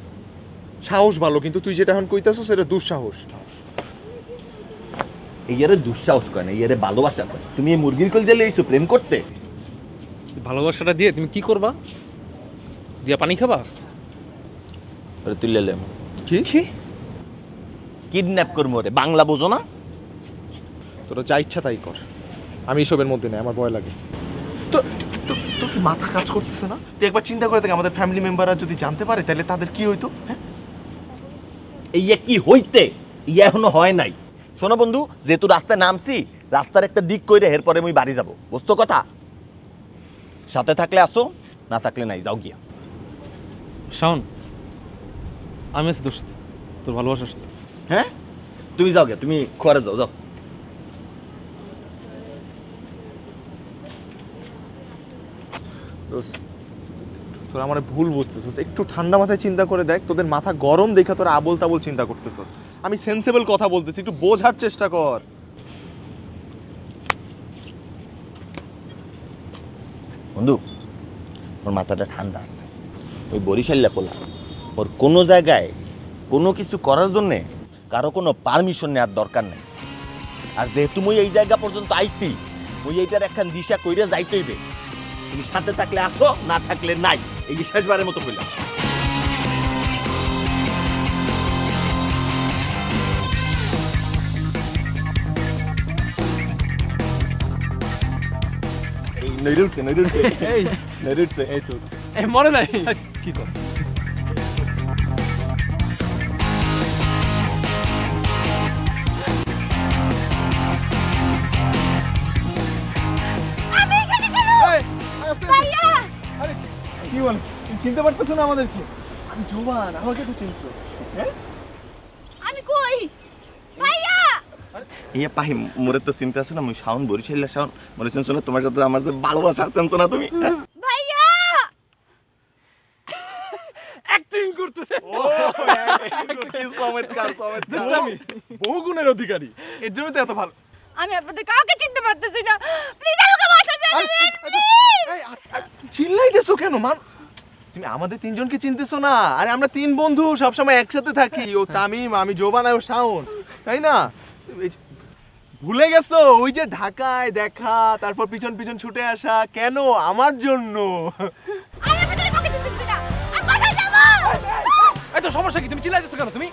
সাহস ভালো কিন্তু তুই যেটা এখন কইতাছস সেটা দুঃসাহস ইয়ারে দুঃসাহস করে না, ইয়ারে ভালোবাসা করে। তুমি এই মুরগির কল জেলে এইছো প্রেম করতে? ভালোবাসাটা দিয়ে তুমি কি করবা? দিয়া পানি খাবা? ওরে তুলে লেম। কি কিডন্যাপ করবো রে, বাংলা বোঝো না? তোরা যা ইচ্ছা তাই কর, আমি এসবের মধ্যে নেই, আমার ভয় লাগে। তো তোর কি মাথা কাজ করতেছে না? তুই একবার চিন্তা করে দেখ, আমাদের ফ্যামিলি মেম্বাররা যদি জানতে পারে তাহলে তাদের কি হইতো? হ্যাঁ, ইয়া কি হইতে, ইয়া এখনো হয় নাই। শোনো বন্ধু, যেহেতু রাস্তায় নামছি, রাস্তার একটা দিক কইরে এরপরে আমি বাড়ি যাব, বুঝতো কথা? সাথে থাকলে আসো, না থাকলে নাই, যাও গিয়া। শাওন, আমি আছি তোর সাথে, তোর ভালোবাসার সাথে। হ্যাঁ, তুমি যাও গিয়া, তুমি ঘরে যাও, যাও। তোরা আমার ভুল বুঝতেছিস, একটু ঠান্ডা মাথায় চিন্তা করে দেখ। তোদের মাথা গরম দেখে তোরা আবোল তাবোল চিন্তা করতেছিস। আমি সেন্সেবল কথা বলতেছি, একটু বোঝার চেষ্টা কর। বন্ধু, ওর মাথাটা ঠান্ডা আছে। ওই বরিশাল্লা পোলা, ওর কোনো জায়গায় কোনো কিছু করার জন্যে কারো কোনো পারমিশন নেওয়ার দরকার নেই। আর যেহেতু মুই এই জায়গা পর্যন্ত আইছি, মুই এইটার একখান দিশা কইরে যাইতে হইবে। তুমি সাথে থাকলে আসো, না থাকলে নাই। এই যে শেষবারের মতো কইলাম। মনে নাই কি কর? কি বল, তুমি চিনতে পারতেছো না আমাদেরকে? আমি জোবান, আমাকে তো চিনছো? হ্যাঁ, আমি কই ভাইয়া? ইয়া পাহি মোরে তো চিন্তা আছে না, মুই শাওন বরিশাল্লা শাওন, মনে চিনছো না? তোমার সাথে আমার যে ভালোবাসা চিনছো না তুমি? ভাইয়া অ্যাক্টিং করতেছে। কি চমৎকার চমৎকার, বহু গুণের অধিকারী, এর জন্য তো এত ভালো। আমি আপনাদের কাউকে চিনতে পারতেছি না, প্লিজ আমাকে বাঁচা যাবে। চিল্লাইতেছো কেন মান? তুমি আমাদের তিনজনকে চিনতেছো না? আরে আমরা তিন বন্ধু, সবসময় একসাথে থাকি। ও তামিম, আমি জোবান আর ও শাওন, তাই না? ভুলে গেছো ওই যে ঢাকায় দেখা, তারপর পিছন পিছন ছুটে আসা? কেন? আমার জন্য। আমি আপনাদের কাউকে চিনতেছি না, আমি কোথায় যাব? এই তো সমস্যা কি? তুমি চিল্লাইতেছো কেন তুমি?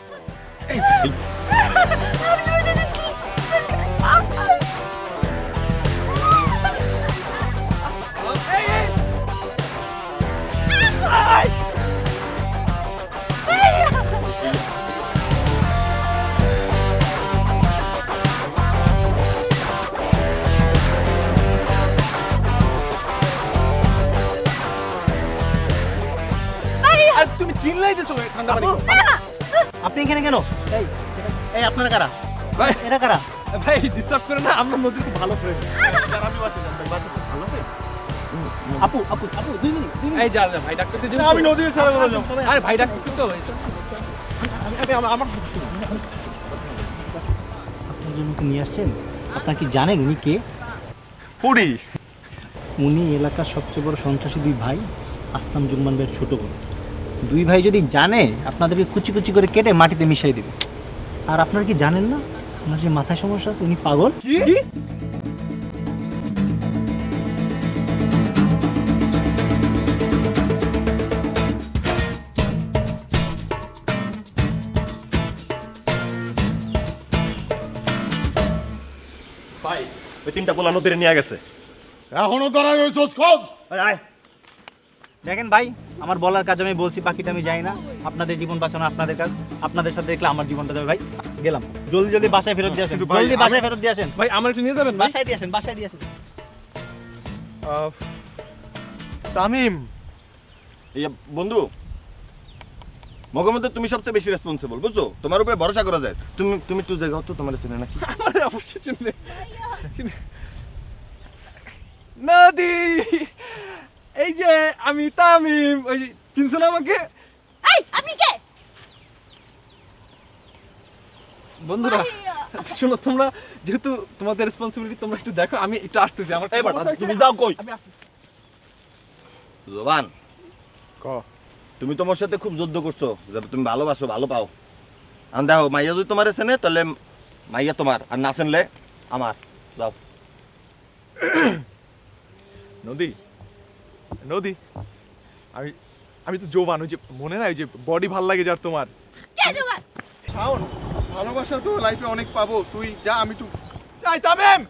আর তুমি চিল্লাইতেছো ঠান্ডা পানি। আপনি এখানে কেন? এই আপনারা কারা? ভাই এরা কারা? ভাই ডিস্টার্ব করে না, আমরা নদীর খুব ভালো ফ্রেন্ড। আপু আপু আপু 2 মিনিট। এই যা যা ভাই ডাক্তারকে দিন। আমি নদীর ছাড়া বলে যাব। আরে ভাই ডাক্তার তো আমার আপনার জন্য কি নিয়ে আসছেন? আপনারা কি জানেন উনি কে? পুরি। উনি এলাকার সবচেয়ে বড় সন্ত্রাসী 2 ভাই, আসলাম জুম্মান ভাইয়ের ছোট বোন। 2 ভাই যদি জানে, আপনাদেরকে কুচি কুচি করে কেটে মাটিতে মিশিয়ে দেবে। আর আপনারা কি জানেন না ওনার যে মাথায় সমস্যা আছে, উনি পাগল। কি? ভাই, ওই তিনটা পোলা নদীরে নিয়ে গেছে। এখনো দাঁড়ায় রয়েছস, খোঁজ। দেখেন ভাই, আমার বলার কাজ আমি বলছি, বাকিটা আমি যাই না। আপনাদের জীবন বাঁচানো আপনাদের কাজ, আপনাদের সাথে দেখলে আমার জীবনটা যাবে। ভাই গেলাম, জলদি জলদি বাসায় ফেরত দিয়ে আসেন, জলদি বাসায় ফেরত দিয়ে আসেন। ভাই আমার একটু নিয়ে যাবেন? বাসায় দিয়ে আসেন, বাসায় দিয়ে আসেন। তামিম, এই বন্ধু, মগের মধ্যে তুমি সবচেয়ে বেশি রেসপন্সিবল, বুঝছো? তোমার উপরে ভরসা করা যায়। তুমি তুমি তো জায়গা তো তোমার চেনে নাকি? আমার অবশ্যই চিনবে। নদী, এই যে আমি তামিম, ওই চিনছো না আমাকে? এই আপনি কে? বন্ধুরা শোনো, তোমরা যেহেতু তোমাদের রেসপন্সিবিলিটি, তোমরা একটু দেখো, আমি একটু আসতেছি। আমার এই বাটা, তুমি যাও কই? আমি আসতেছি। জোবান, ক। তুমি তোমার সাথে খুব যুদ্ধ করছো, যে তুমি ভালোবাসো, ভালো পাও। আর দেখো, মাইয়া যদি তোমার চেনে তাহলে মাইয়া তোমার, আর না চেনলে আমার যাও। নদী নদী আমি আমি তো জোবান, ওই যে মনে নাই যে বডি ভাল লাগে যার তোমার। শাওন, ভালোবাসা তো লাইফে অনেক পাবো, তুই যা, আমি তো যাই। তামিম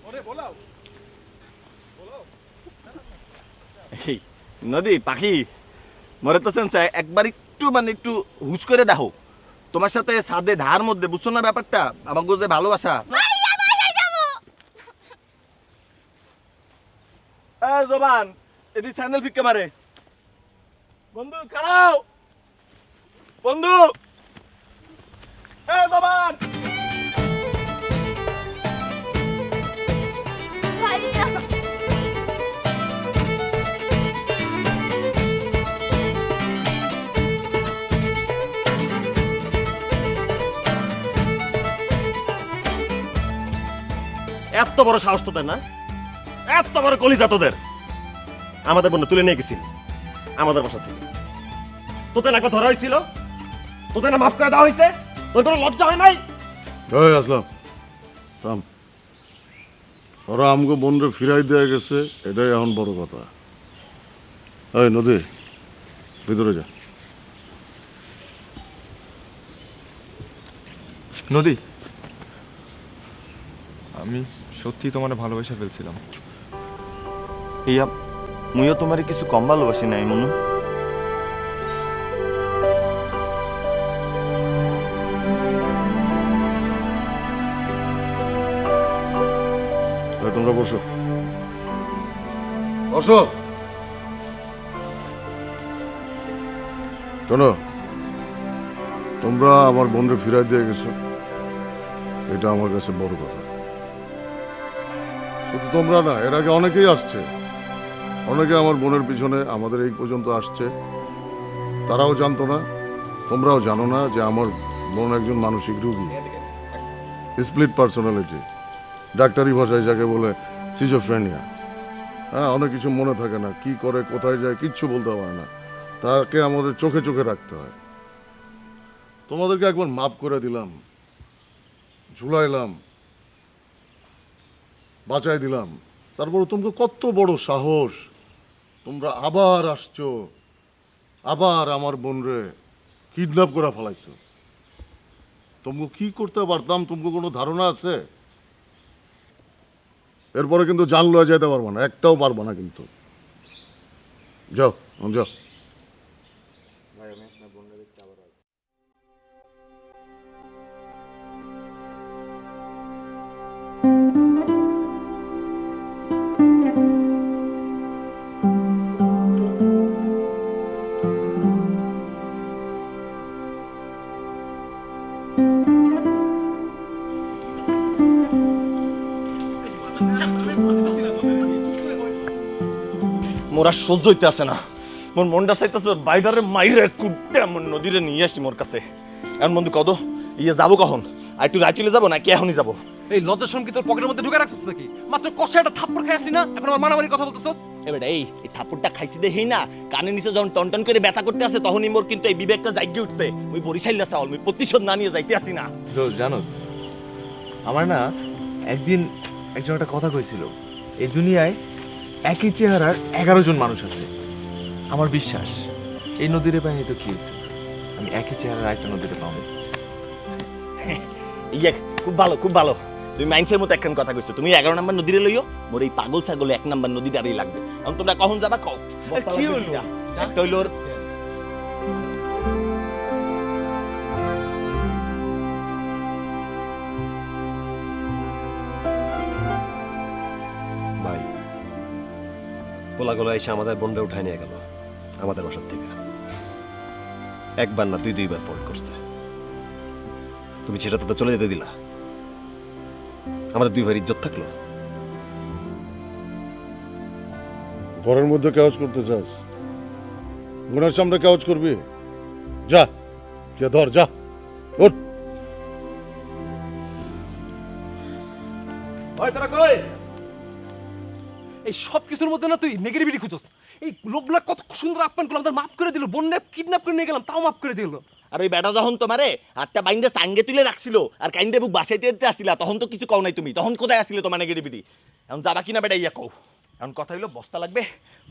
ওরে বলাও। এই নদী পাখি মরে তো সেন্স একবার একটু মানে একটু হুশ করে দেখো, তোমার সাথে সাদে ঢার মধ্যে বুঝছো না ব্যাপারটা, আমার যে ভালোবাসা। জবান এদি স্যান্ডেল ফিক্কে মারে। বন্ধু খারাও, বন্ধু জবান। এত বড় সাহস তোদের না, এত বড় কলিজা তোদের, আমাদের বন্ধু তুলে নিয়ে গেছিল আমাদের বাসা থেকে। তোদের একবার ধরা হয়েছিল, তোদের না মাফ করে দেওয়া হয়েছে, তোর কোনো লজ্জা হয় নাই? এই আসলাম থাম। ওরা আমগো বন্ধু ফিরাই দেয়া গেছে, এটাই এখন বড় কথা। এই নদী ভিতরে যা। নদী, আমি সত্যি তোমার ভালোবাসা ফেলছিলাম। ইয়া মুইও তোমার কিছু কম ভালোবাসি নাই মনু। তোমরা বসো বসো। শোনো, তোমরা আমার বোনকে ফিরাই দিয়ে গেছো, এটা আমার কাছে বড় কথা। শুধু তোমরা না, এর আগে অনেকেই আসছে, অনেকে আমার বোনের পিছনে আমাদের এই পর্যন্ত আসছে। তারাও জানতো না, তোমরাও জানো না যে আমার বোন একজন মানসিক রোগী, স্প্লিট পার্সোনালিটি, ডাক্তারি ভাষায় যাকে বলে সিজোফ্রেনিয়া। হ্যাঁ, অনেক কিছু মনে থাকে না, কি করে কোথায় যায় কিচ্ছু বলতে পারে না, তাকে আমাদের চোখে চোখে রাখতে হয়। তোমাদেরকে একবার মাপ করে দিলাম, ঝুলাইলাম, বাঁচাই দিলাম, তারপর তোমাকে কত বড় সাহস, তোমরা আবার আসছো, আবার আমার বোনরে কিডন্যাপ করে ফেলাইছো। তোমাকে কি করতে পারতাম তোমাকে কোনো ধারণা আছে? এরপরে কিন্তু জান লয়ে যেতে পারবো না, একটাও পারবো না কিন্তু। যাও যাও। মোরা সহ্য হইতে আসে না, মোর মনটা চাইতেছে বাইরে মাইরে কুটে আমার নদীরে নিয়ে আসি মোর কাছে। এখন বন্ধু কত ইয়ে যাবো কখন? আর একটু রাইচলে যাবো নাকি এখনই যাবো? এই লজ্জাশন কি তোর পকেটের মধ্যে ঢুকে রাখছিস নাকি? মাত্র কষে একটা থাপ্পড় খাই আসলি না, এখন আমার মারামারি কথা বলতেছস? এবার এই থাপ্পড়টা খাইছি দেখেই না, কানে নিচে যখন টন করে ব্যথা করতে আসে তখনই মোর কিন্তু এই বিবেকটা জাগিয়ে উঠছে। ওই বরিশাইল চাল আমি প্রতিশোধ না নিয়ে যাইতে আসি না। জানোস, আমার না একদিন একজন একটা কথা কইছিল, এই দুনিয়ায় একই চেহারার 11 জন মানুষ আছে। আমার বিশ্বাস এই নদীরে পাইনি তো কি হয়েছে, আমি একই চেহারার একটা নদীরে পাবো। ইয়ে খুব ভালো, খুব ভালো। তুমি মাইন্সের মতো একখান কথা কইছো। তুমি 11 নম্বর নদীরে লইও, মোর এই পাগল ছাগলে 1 নম্বর নদী দাঁড়িয়ে লাগবে। এখন তোমরা কখন যাবা কও? কি হলো? একটা হইলো ভাই, পোলাগুলো এসে আমাদের বোনরা উঠায় নিয়ে গেল আমাদের বাসার থেকে। একবার না 2-2বার ফোন করছে। তুমি সেটা তো চলে যেতে দিলা, আমাদের 2 ভাইয়ের ইজ্জত থাকলো। ঘরের মধ্যে কাজ করতে চাস, বোনের সামনে কাজ করবি? যা, কে ধর, যা ওঠ। ওই তোরা কই? এই সব কিছুর মধ্যে না তুই নেগেটিভিটি খুঁজছস। এই লোকগুলা কত সুন্দর আপ্যায়ন করলো, আমাদের মাফ করে দিল, বন্যা কিডন্যাপ করে নিয়ে গেলাম তাও মাফ করে দিল। আর ওই বেটা যখন তোমারে হাতটা বাইন্দে সাঙ্গে তুলে রাখছিল আর কাইন্দে বুক বাসাইতে দিতে আসিলা তখন তো কিছু কও নাই তুমি, তখন কোথায় আসছিলে তোমার নেগেটিভিটি? এখন যাবা কিনা বেটা ইয়া কও। এখন কথা হইলো বস্তা লাগবে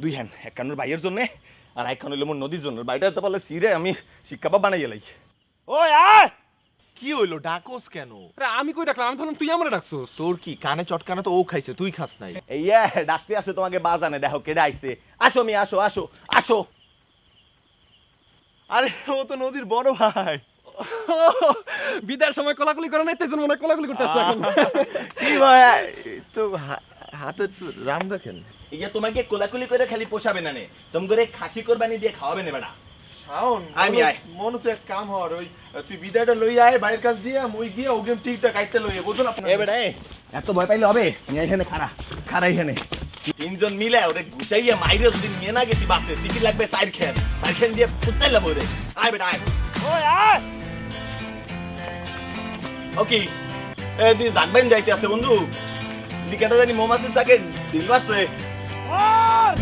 2 হ্যান, এক কানুর ভাইয়ের জন্য আর এক কান হইলো মোর নদীর জন্য। বাড়িটা তো বলে সিরে আমি শিক্ষাবাব বানাই গেলাই। ওই আয়, কি হইলো ডাকোস কেন? আমি কই ডাকলাম? আমি ভাবলাম তুই আমরা ডাকছোস। তোর কি কানে চটকানা তো ও খাইছে, তুই খাস নাই? ইয়া ডাকতে আছে তোমাকে বাজানে, দেখো কেডা আইছে। আসো মি আসো আসো আসো। আরে ও তো নদীর বড় ভাই। বিদায়ের সময় কোলাকুলি করে নাই, তাই জন্য মনে হয় কোলাকুলি করতে আসছে এখন। কি ভাই তো হাতে রাম দেখেন। ইয়া তোমাকে কোলাকুলি করে খালি পোষাবে না নে, তুমি করে খাসি কোরবানি দিয়ে খাওয়াবে না বেটা। শাওন আমি আয়। মনে তো এক কাম হর, ওই তুই বিদায়টা লই আয় বাইরের কাছ দিয়ে, মুই গিয়ে ওগেম টিকটা কাটতে লইয়ে বুঝুন আপনার। এ বেটা এত ভয় পাইলে হবে? এখানে খাড়া এখানে 3 জন মিলে ওরে গুছাইয়া মাইরে যদি নিয়ে না গেছি বাসে টিকিট লাগবে 4 খেন দিয়ে ফুটাই লাভ ওরে। আয় বেটা আয়। ওই আয়। ওকে এ দিন জানবেন যাইতে আছে বন্ধু, দিকেটা জানি মোমাসির তাকে দিল বাসে। আর